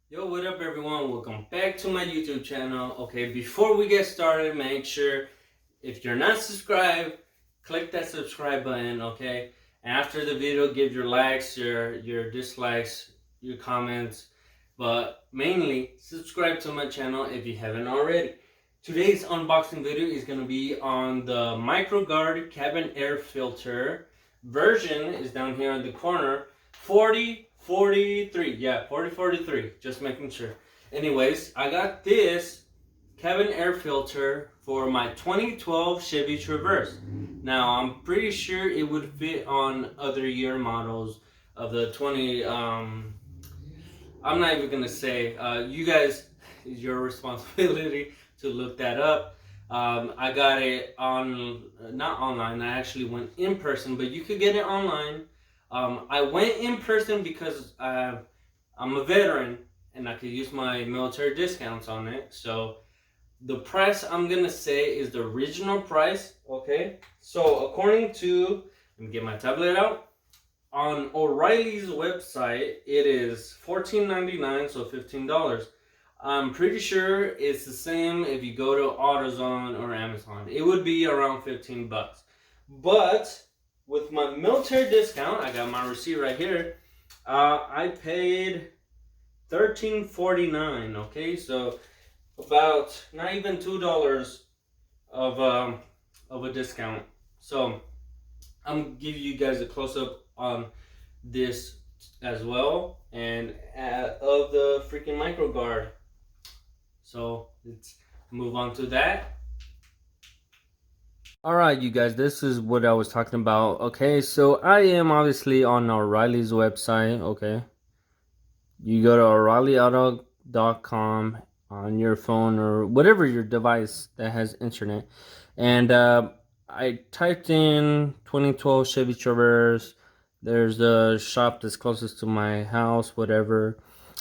Yo, what up everyone? Welcome back to my YouTube channel. Okay, before we get started, make sure if you're not subscribed, click that subscribe button, okay? And after the video, give your likes, your dislikes, your comments, but mainly subscribe to my channel if you haven't already. Today's unboxing video is going to be on the MicroGard cabin air filter. Version is down here in the corner. 4043. Yeah, 4043. Just making sure. Anyways, I got this cabin air filter for my 2012 Chevy Traverse. Now, I'm pretty sure it would fit on other year models of the 20. I'm not even gonna say. You guys, it's your responsibility to look that up. I got it on, not online. I actually went in person, but you could get it online. I went in person because I'm a veteran and I could use my military discounts on it. So the price I'm gonna say is the original price. Okay. So according to, let me get my tablet out. On O'Reilly's website, it is $14.99, so $15. I'm pretty sure it's the same if you go to AutoZone or Amazon. It would be around 15 bucks. But with my military discount, I got my receipt right here. I paid $13.49. Okay, so about not even $2 of a discount. So I'm gonna give you guys a close up on this as well, and of the freaking MicroGard. So let's move on to that. Alright, you guys, this is what I was talking about. Okay, so I am obviously on O'Reilly's website. Okay, you go to O'ReillyAuto.com on your phone or whatever your device that has internet, and I typed in 2012 Chevy Traverse. There's a shop that's closest to my house, whatever.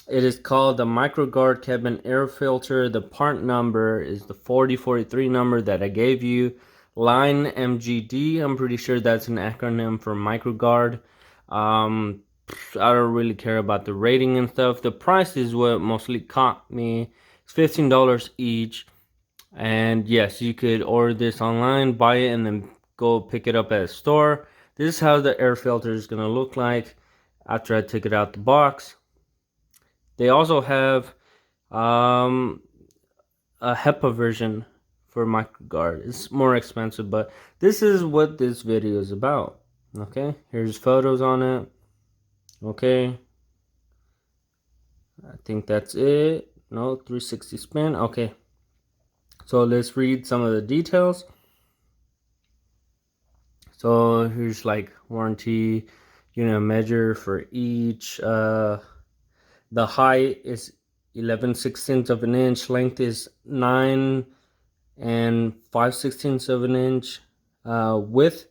It is called the MicroGard cabin air filter. The part number is the 4043 number that I gave you. Line MGD. I'm pretty sure that's an acronym for MicroGard. I don't really care about the rating and stuff. The price is what mostly caught me. It's $15 each. And yes, you could order this online, buy it, and then go pick it up at a store. This is how the air filter is going to look like after I take it out the box. They also have a HEPA version for MicroGard. It's more expensive, but this is what this video is about. Okay, here's photos on it. Okay, I think that's it. No, 360 spin. Okay, so let's read some of the details. So here's like warranty, unit measure for each. The height is 11/16 of an inch. Length is 9 and 5/16 of an inch. Width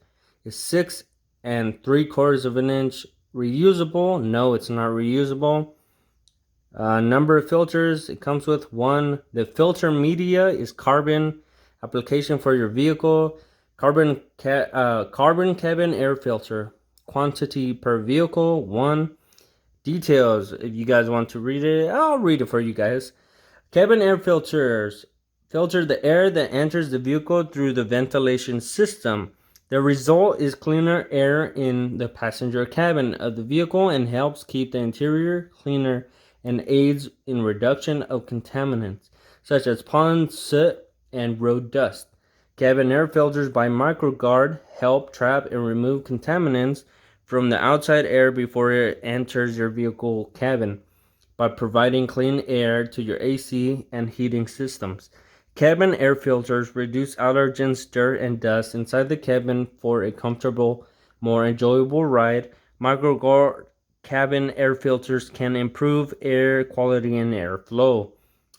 is 6 and 3/4 of an inch. Reusable? No, it's not reusable. Number of filters it comes with: 1. The filter media is carbon. Application for your vehicle: carbon cabin air filter. Quantity per vehicle: 1. Details, if you guys want to read it, I'll read it for you guys. Cabin air filters filter the air that enters the vehicle through the ventilation system. The result is cleaner air in the passenger cabin of the vehicle and helps keep the interior cleaner and aids in reduction of contaminants such as pollen, soot, and road dust. Cabin air filters by MicroGard help trap and remove contaminants from the outside air before it enters your vehicle cabin by providing clean air to your AC and heating systems. Cabin air filters reduce allergens, dirt, and dust inside the cabin for a comfortable, more enjoyable ride. MicroGard cabin air filters can improve air quality and airflow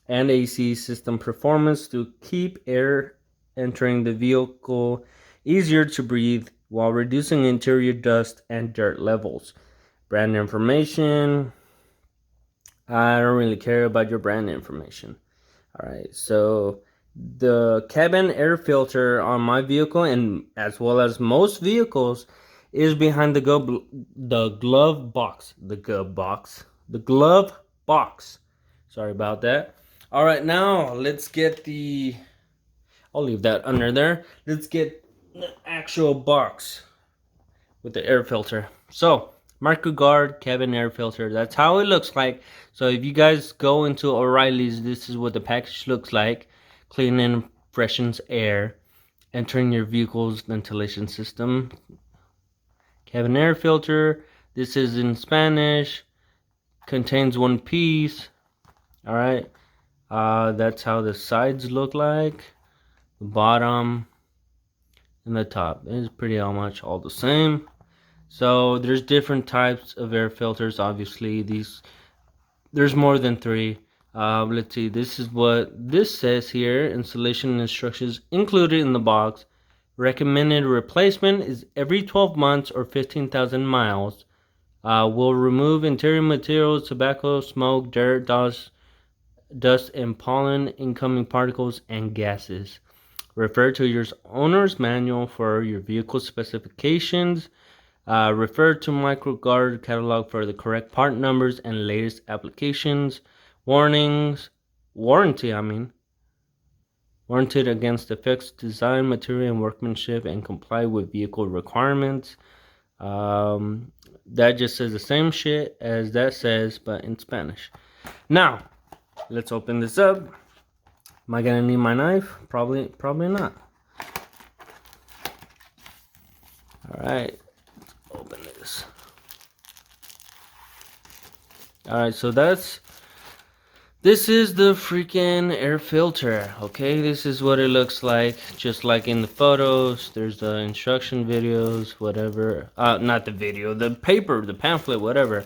and AC system performance to keep air entering the vehicle easier to breathe while reducing interior dust and dirt levels. Brand information. I don't really care about your brand information. Alright, so the cabin air filter on my vehicle, and as well as most vehicles, is behind the glove box. The glove box. Sorry about that. All right, now let's get the, I'll leave that under there. Let's get the actual box with the air filter. So, MicroGard cabin air filter. That's how it looks like. So if you guys go into O'Reilly's, this is what the package looks like. Clean and freshens air. Entering your vehicle's ventilation system. Cabin air filter. This is in Spanish. Contains one piece. Alright. That's how the sides look like. The bottom and the top. It is pretty much all the same. So there's different types of air filters. Obviously, there's more than 3. Let's see. This is what this says here. Installation instructions included in the box. Recommended replacement is every 12 months or 15,000 miles. Will remove interior materials, tobacco, smoke, dirt, dust, and pollen, incoming particles, and gases. Refer to your owner's manual for your vehicle specifications. Refer to MicroGard catalog for the correct part numbers and latest applications. Warranted against defects, design, material, and workmanship, and comply with vehicle requirements. That just says the same shit as that says, but in Spanish. Now, let's open this up. Am I gonna need my knife? Probably not. Alright, let's open this. Alright, so this is the freaking air filter, okay? This is what it looks like, just like in the photos. There's the instruction videos, whatever. Not the video, the paper, the pamphlet, whatever.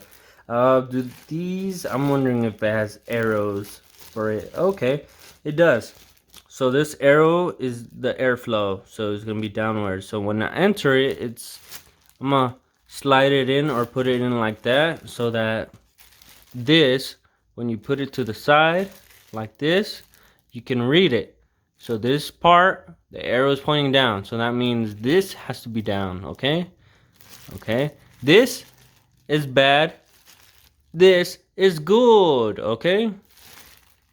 These, I'm wondering if it has arrows for it. Okay, it does. So this arrow is the airflow, so it's gonna be downward. So when I enter it, I'm gonna slide it in or put it in like that, so that this, when you put it to the side like this, you can read it. So this part, the arrow is pointing down, so that means this has to be down. Okay, this is bad, this is good. Okay,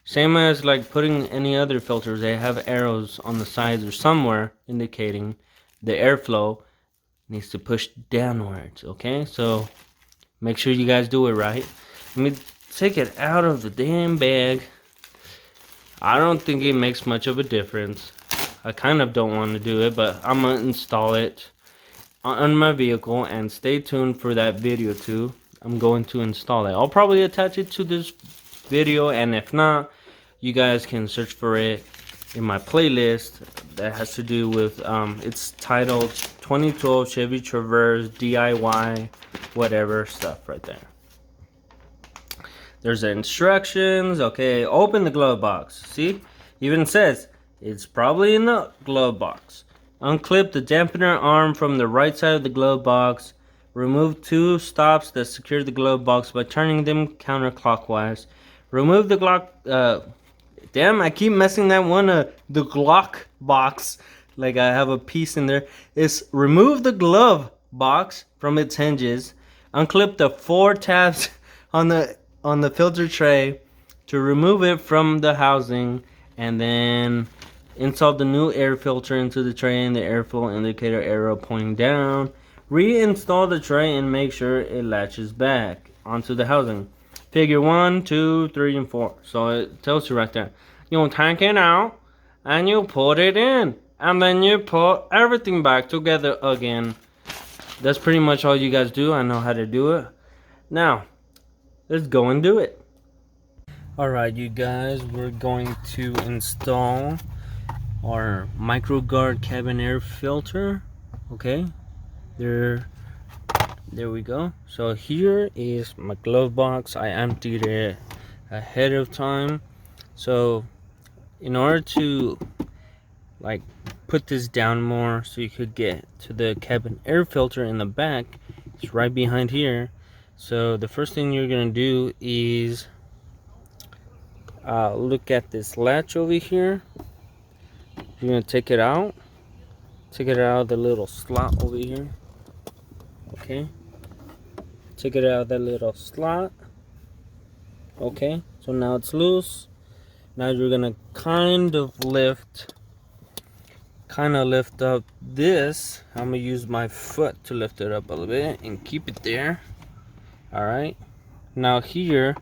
same as like putting any other filters, they have arrows on the sides or somewhere indicating the airflow needs to push downwards. Okay, so make sure you guys do it right. Let me take it out of the damn bag. I don't think it makes much of a difference. I kind of don't want to do it, but I'm gonna install it on my vehicle, and stay tuned for that video too. I'm going to install it. I'll probably attach it to this video, and if not, you guys can search for it in my playlist that has to do with it's titled 2012 Chevy Traverse DIY whatever stuff right there. There's the instructions. Okay, open the glove box. See, even says it's probably in the glove box. Unclip the dampener arm from the right side of the glove box. Remove 2 stops that secure the glove box by turning them counterclockwise. Remove the Glock. Damn, I keep messing that one. The Glock box, like I have a piece in there. Is remove the glove box from its hinges. Unclip the 4 tabs on the filter tray to remove it from the housing, and then install the new air filter into the tray and the airflow indicator arrow pointing down. Reinstall the tray and make sure it latches back onto the housing. Figure 1, 2, 3, and 4. So it tells you right there. You'll take it out and you put it in, and then you put everything back together again. That's pretty much all you guys do. I know how to do it. Now, let's go and do it. Alright, you guys, we're going to install our MicroGard cabin air filter. Okay, there we go. So here is my glove box. I emptied it ahead of time. So in order to like put this down more so you could get to the cabin air filter in the back, it's right behind here. So the first thing you're gonna do is look at this latch over here. You're gonna take it out of the little slot over here. Okay, take it out of that little slot. Okay, So now it's loose. Now you're gonna kind of lift up this. I'm gonna use my foot to lift it up a little bit and keep it there. All right. Now here,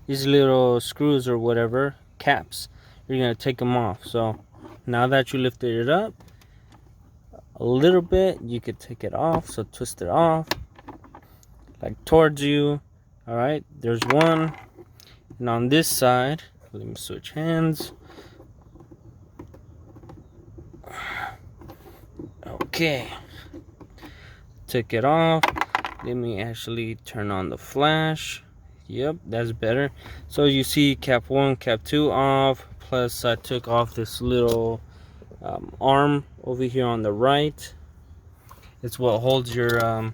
these little screws or whatever, caps, you're gonna take them off. So now that you lifted it up a little bit, you could take it off. So twist it off, like towards you. All right, there's one. And on this side, let me switch hands. Okay, took it off. Let me actually turn on the flash. Yep, that's better. So you see cap 1, cap 2 off, plus I took off this little arm over here on the right. It's what holds your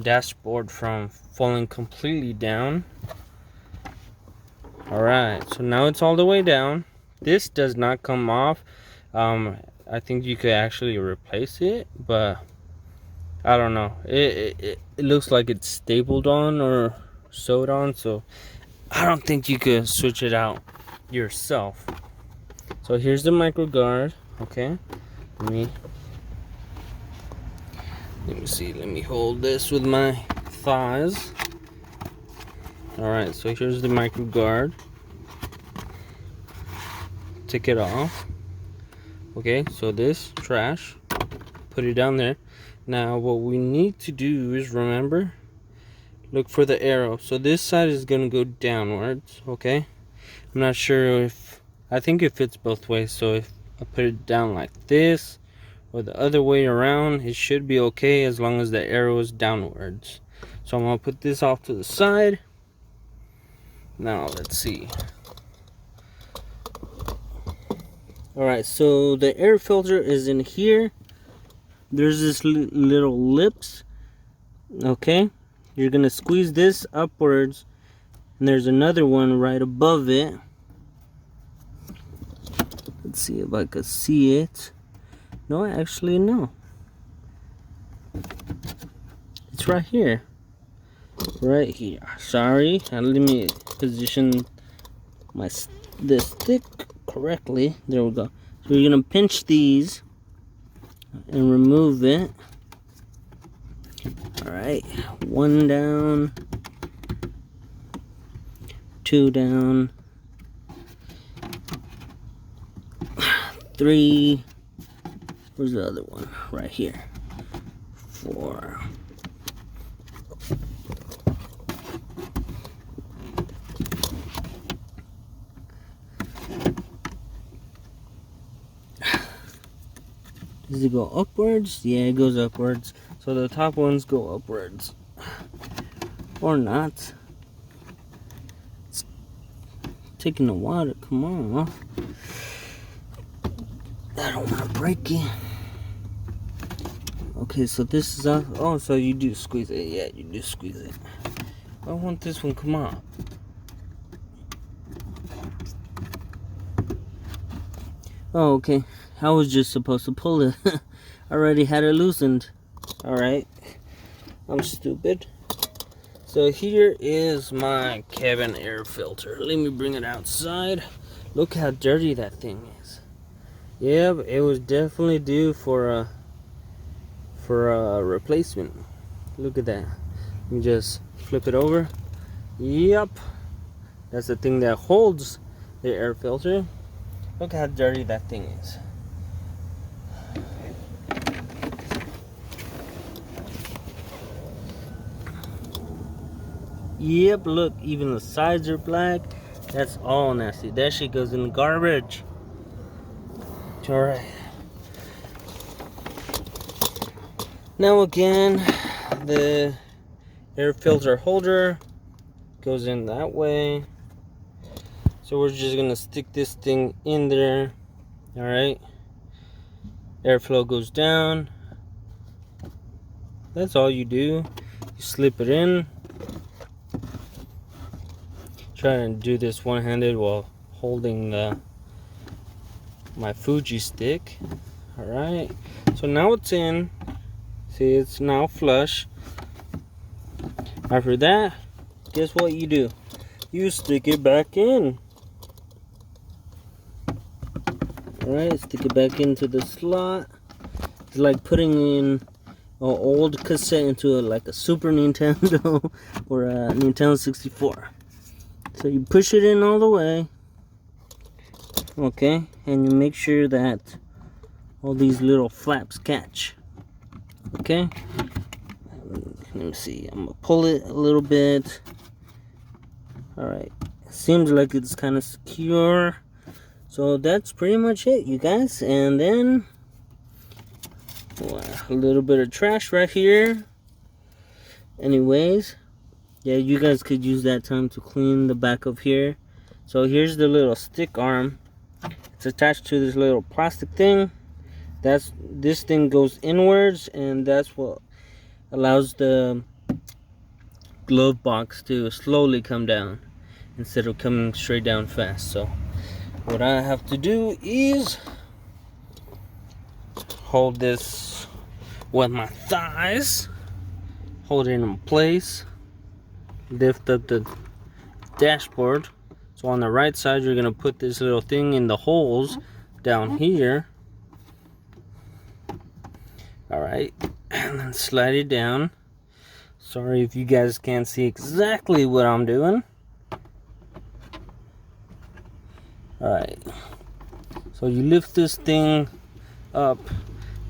dashboard from falling completely down. Alright, so now it's all the way down. This does not come off. I think you could actually replace it, but I don't know. It looks like it's stapled on or sewed on, so I don't think you could switch it out yourself. So here's the MicroGard. Okay, let me see. Let me hold this with my thighs. All right, so here's the MicroGard. Take it off. Okay, so this trash, put it down there. Now what we need to do is, remember, look for the arrow. So this side is gonna go downwards. Okay, I'm not sure if, I think it fits both ways. So if I put it down like this or the other way around, it should be okay as long as the arrow is downwards. So I'm gonna put this off to the side. Now let's see. Alright, so the air filter is in here. There's this little lips. Okay, you're gonna squeeze this upwards, and there's another one right above it. Let's see if I could see it. No, actually no. It's right here. Right here. Sorry, let me position this stick correctly. There we go. So you're gonna pinch these and remove it. All right, 1 down, 2 down, 3. Where's the other one? Right here. 4. Does it go upwards? Yeah, it goes upwards. So the top ones go upwards. Or not. It's taking a while to come on. I don't want to break it. Okay, so this is off. Oh, so you do squeeze it. Yeah, you do squeeze it. I want this one come on. Oh, okay. I was just supposed to pull it. I already had it loosened. Alright. I'm stupid. So here is my cabin air filter. Let me bring it outside. Look how dirty that thing is. Yeah, but it was definitely due for a replacement. Look at that. Let me just flip it over. Yep. That's the thing that holds the air filter. Look how dirty that thing is. Yep, look, even the sides are black. That's all nasty. That shit goes in the garbage. Alright. Now again, the air filter holder goes in that way. So we're just gonna stick this thing in there. Alright. Airflow goes down. That's all you do. You slip it in. Try and do this one-handed while holding my Fuji stick. Alright. So now it's in. See, it's now flush. After that, guess what you do? You stick it back in. Alright, stick it back into the slot. It's like putting in an old cassette into like a Super Nintendo or a Nintendo 64. So you push it in all the way. Okay, and you make sure that all these little flaps catch. Okay, let me see, I'm gonna pull it a little bit. Alright, seems like it's kind of secure. So that's pretty much it, you guys. And then a little bit of trash right here. Anyways, yeah, you guys could use that time to clean the back of here. So here's the little stick arm. It's attached to this little plastic thing. This thing goes inwards, and that's what allows the glove box to slowly come down instead of coming straight down fast. So what I have to do is hold this with my thighs, hold it in place, lift up the dashboard. So on the right side, you're gonna put this little thing in the holes down here. Alright, and then slide it down. Sorry if you guys can't see exactly what I'm doing. Alright, so you lift this thing up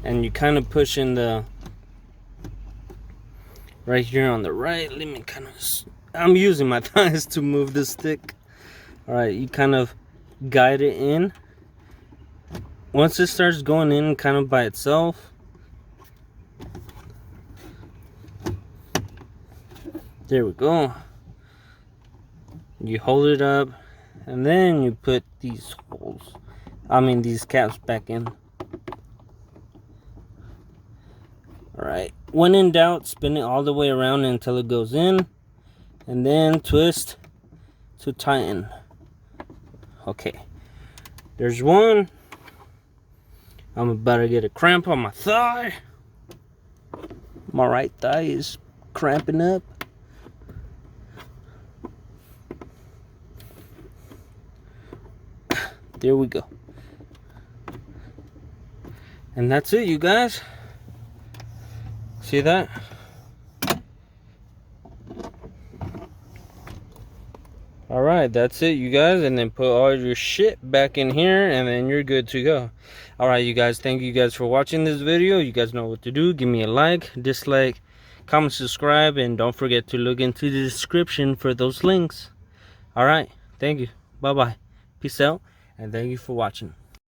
and you kind of push in the right here on the right. Let me kind of, I'm using my thighs to move the stick. Alright, you kind of guide it in. Once it starts going in kind of by itself, there we go. You hold it up, and then you put these these caps back in. Alright, when in doubt, spin it all the way around until it goes in, and then twist to tighten. Okay, there's one. I'm about to get a cramp on my thigh. My right thigh is cramping up. There we go. And that's it, you guys. See that? Alright, that's it, you guys. And then put all your shit back in here, and then you're good to go. Alright, you guys, thank you guys for watching this video. You guys know what to do. Give me a like, dislike, comment, subscribe, and don't forget to look into the description for those links. Alright, thank you. Bye bye. Peace out, and thank you for watching.